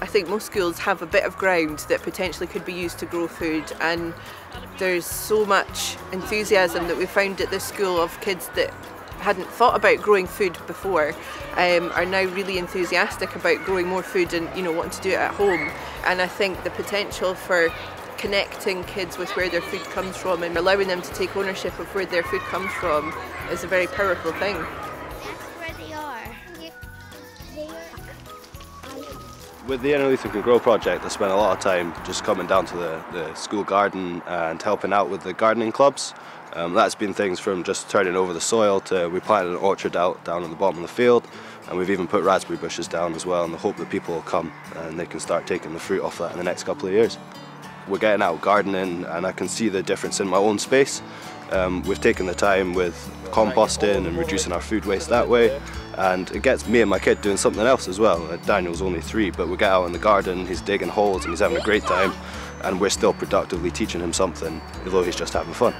I think most schools have a bit of ground that potentially could be used to grow food, and there's so much enthusiasm that we found at this school of kids that hadn't thought about growing food before, are now really enthusiastic about growing more food and wanting to do it at home. And I think the potential for connecting kids with where their food comes from and allowing them to take ownership of where their food comes from is a very powerful thing. Where they are. With the Innerleithen Can Grow project, I spent a lot of time just coming down to the school garden and helping out with the gardening clubs. That's been things from just turning over the soil to we planted an orchard out down at the bottom of the field, and we've even put raspberry bushes down as well in the hope that people will come and they can start taking the fruit off that in the next couple of years. We're getting out gardening and I can see the difference in my own space. We've taken the time with composting and reducing our food waste that way, and it gets me and my kid doing something else as well. Daniel's only 3, but we get out in the garden, he's digging holes and he's having a great time, and we're still productively teaching him something, although he's just having fun.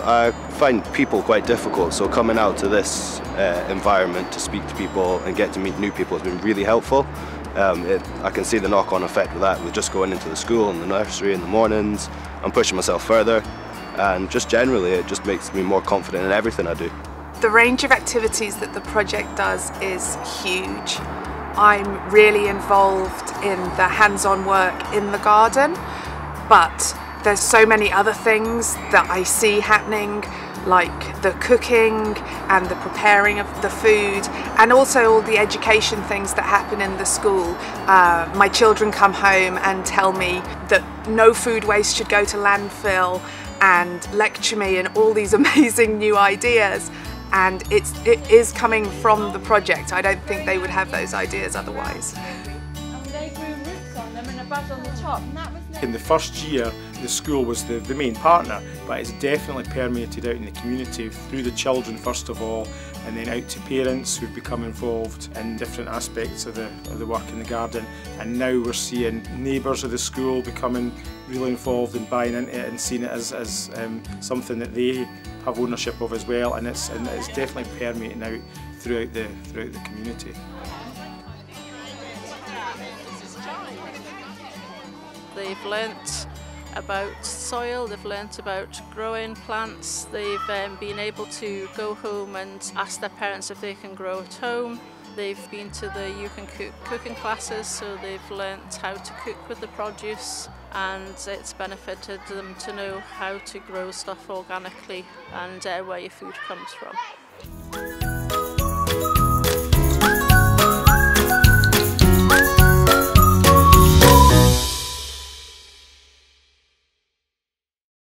I find people quite difficult, so coming out to this environment to speak to people and get to meet new people has been really helpful. I can see the knock-on effect with that, with just going into the school and the nursery in the mornings. I'm pushing myself further, and just generally it just makes me more confident in everything I do. The range of activities that the project does is huge. I'm really involved in the hands-on work in the garden, but there's so many other things that I see happening, like the cooking and the preparing of the food, and also all the education things that happen in the school. My children come home and tell me that no food waste should go to landfill and lecture me and all these amazing new ideas, and it is coming from the project. I don't think they would have those ideas otherwise. They grew roots on them and a bud on the top. And that was in the first year, the school was the main partner, but it's definitely permeated out in the community through the children first of all, and then out to parents who've become involved in different aspects of the work in the garden. And now we're seeing neighbours of the school becoming really involved and buying into it and seeing it as something that they have ownership of as well, and it's definitely permeating out throughout the community. They've learnt about soil, they've learnt about growing plants, they've been able to go home and ask their parents if they can grow at home. They've been to the You Can Cook cooking classes, so they've learnt how to cook with the produce, and it's benefited them to know how to grow stuff organically and where your food comes from.